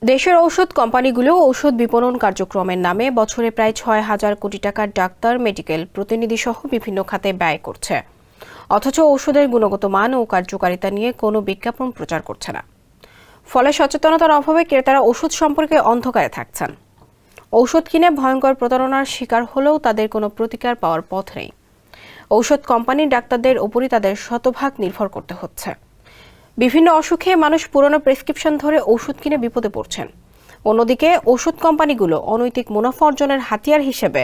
দেশের ঔষধ কোম্পানিগুলো ঔষধ বিপণন কার্যক্রমের নামে বছরে প্রায় ৬,০০০ কোটি টাকার ডাক্তার, মেডিকেল প্রতিনিধি সহ বিভিন্ন খাতে ব্যয় করছে। অথচ ঔষধের গুণগত মান ও কার্যকারিতা নিয়ে কোনো বিজ্ঞাপন প্রচার করছে না। ফলে সচেতনতার অভাবে ক্রেতারা ওষুধ সম্পর্কে অন্ধকারে থাকছেন। ঔষধ কিনে ভয়ঙ্কর প্রতারণার শিকার হলেও তাদের কোনো প্রতিকার পাওয়ার পথ নেই। ঔষধ কোম্পানির ডাক্তারদের ওপরই তাদের শতভাগ নির্ভর করতে হচ্ছে। বিভিন্ন অসুখে মানুষ পুরনো প্রেসক্রিপশন ধরে ওষুধ কিনে বিপদে পড়ছেন। অন্যদিকে ওষুধ কোম্পানিগুলো অনৈতিক মুনাফা অর্জনের হাতিয়ার হিসেবে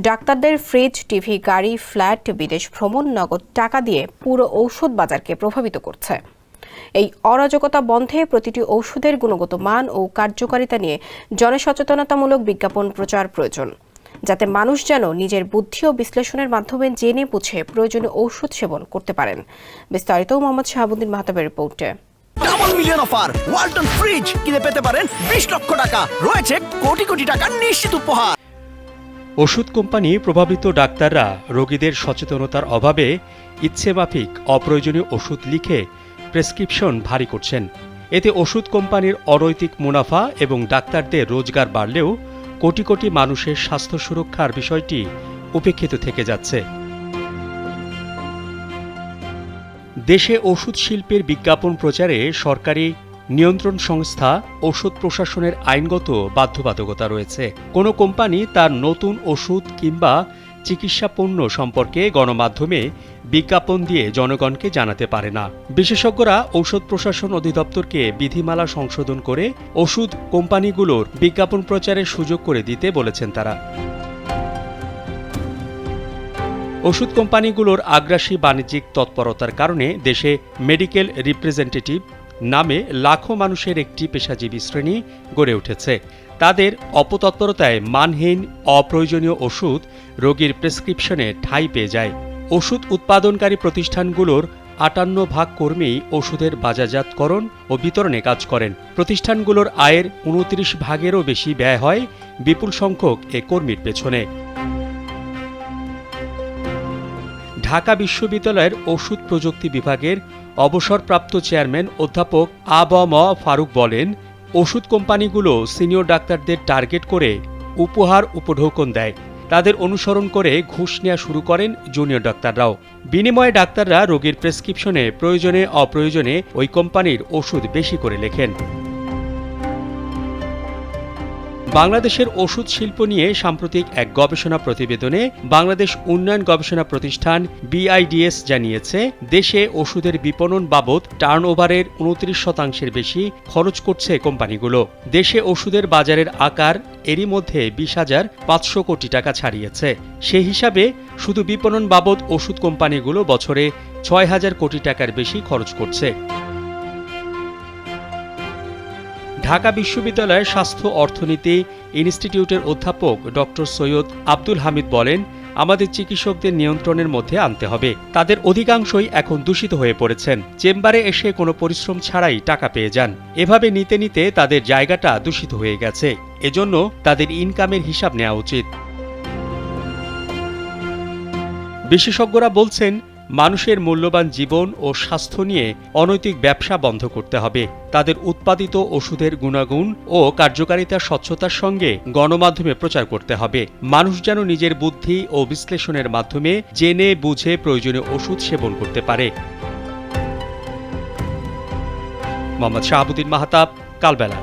ডাক্তারদের ফ্রিজ, টিভি, গাড়ি, ফ্ল্যাট, বিদেশ ভ্রমণ, নগদ টাকা দিয়ে পুরো ঔষধ বাজারকে প্রভাবিত করছে। এই অরাজকতা বন্ধে প্রতিটি ঔষধের গুণগত মান ও কার্যকারিতা নিয়ে জনসচেতনতামূলক বিজ্ঞাপন প্রচার প্রয়োজন, যাতে মানুষ যেন নিজের বুদ্ধি ও বিশ্লেষণের মাধ্যমে জেনে বুঝে প্রয়োজনীয় ঔষধ সেবন করতে পারেন। বিস্তারিত মোহাম্মদ শাহাবুদ্দিন মাহতাবের রিপোর্টে। Double million offer, Walton fridge কিনে পেতে পারেন 20 লক্ষ টাকা, রয়েছে কোটি কোটি টাকার নিশ্চিত উপহার। ওষুধ কোম্পানি প্রভাবিত ডাক্তাররা রোগীদের সচেতনতার অভাবে ইচ্ছেমাফিক অপ্রয়োজনীয় ওষুধ লিখে প্রেসক্রিপশন ভারী করছেন। এতে ওষুধ কোম্পানির অনৈতিক মুনাফা এবং ডাক্তারদের রোজগার বাড়লেও কোটি কোটি মানুষের স্বাস্থ্য সুরক্ষার বিষয়টি উপেক্ষিত থেকে যাচ্ছে। দেশে ওষুধ শিল্পের বিজ্ঞাপন প্রচারে সরকারি নিয়ন্ত্রণ সংস্থা ওষুধ প্রশাসনের আইনগত বাধ্যবাধকতা রয়েছে। কোনো কোম্পানি তার নতুন ওষুধ কিংবা চিকিৎসা পণ্য সম্পর্কে গণমাধ্যমে বিজ্ঞাপন দিয়ে জনগণকে জানাতে পারে না। বিশেষজ্ঞরা ঔষধ প্রশাসন অধিদপ্তরকে বিধিমালা সংশোধন করে ওষুধ কোম্পানিগুলোর বিজ্ঞাপন প্রচারের সুযোগ করে দিতে বলেছেন তারা। ওষুধ কোম্পানিগুলোর আগ্রাসী বাণিজ্যিক তৎপরতার কারণে দেশে মেডিকেল রিপ্রেজেন্টেটিভ নামে লাখো মানুষের একটি পেশাজীবী শ্রেণী গড়ে উঠেছে। তাদের অপতৎপরতায় মানহীন অপ্রয়োজনীয় ওষুধ রোগীর প্রেসক্রিপশনে ঠাঁই পেয়ে যায়। ওষুধ উৎপাদনকারী প্রতিষ্ঠানগুলোর ৫৮% কর্মী ওষুধের বাজারজাতকরণ ও বিতরণে কাজ করেন। প্রতিষ্ঠানগুলোর আয়ের ২৯%-এরও বেশি ব্যয় হয় বিপুল সংখ্যক এ কর্মীর পেছনে। ঢাকা বিশ্ববিদ্যালয়ের ওষুধ প্রযুক্তি বিভাগের অবসরপ্রাপ্ত চেয়ারম্যান অধ্যাপক আ.ব.ম ফারুক বলেন, ওষুধ কোম্পানিগুলো সিনিয়র ডাক্তারদের টার্গেট করে উপহার উপঢৌকন দেয়। তাদের অনুসরণ করে ঘুষ নেওয়া শুরু করেন জুনিয়র ডাক্তাররাও। বিনিময়ে ডাক্তাররা রোগীর প্রেসক্রিপশনে প্রয়োজনে অপ্রয়োজনে ওই কোম্পানির ওষুধ বেশি করে লেখেন। বাংলাদেশের ওষুধ শিল্প নিয়ে সাম্প্রতিক এক গবেষণা প্রতিবেদনে বাংলাদেশ উন্নয়ন গবেষণা প্রতিষ্ঠান BIDS জানিয়েছে, দেশে ওষুধের বিপণন বাবদ টার্নওভারের ২৯% বেশি খরচ করছে কোম্পানিগুলো। দেশে ওষুধের বাজারের আকার এরই মধ্যে ২০,৫০০ কোটি টাকা ছাড়িয়েছে। সে হিসাবে শুধু বিপণন বাবদ ওষুধ কোম্পানিগুলো বছরে ৬,০০০ কোটি টাকার বেশি খরচ করছে। ঢাকা বিশ্ববিদ্যালয়ের স্বাস্থ্য অর্থনীতি ইনস্টিটিউটের অধ্যাপক ডক্টর সৈয়দ আব্দুল হামিদ বলেন, আমাদের চিকিৎসকদের নিয়ন্ত্রণের মধ্যে আনতে হবে। তাদের অধিকাংশই এখন দূষিত হয়ে পড়েছেন। চেম্বারে এসে কোনো পরিশ্রম ছাড়াই টাকা পেয়ে যান। এভাবে নিতে নিতে তাদের জায়গাটা দূষিত হয়ে গেছে। এজন্য তাদের ইনকামের হিসাব নেওয়া উচিত। বিশেষজ্ঞরা বলছেন, মানুষের মূল্যবান জীবন ও স্বাস্থ্য নিয়ে অনৈতিক ব্যবসা বন্ধ করতে হবে। তাদের উৎপাদিত ওষুধের গুণাগুণ ও কার্যকারিতার স্বচ্ছতার সঙ্গে গণমাধ্যমে প্রচার করতে হবে। মানুষ যেন নিজের বুদ্ধি ও বিশ্লেষণের মাধ্যমে জেনে বুঝে প্রয়োজনীয় ওষুধ সেবন করতে পারে। মোহাম্মদ শাহাবুদ্দিন মাহতাব, কালবেলা।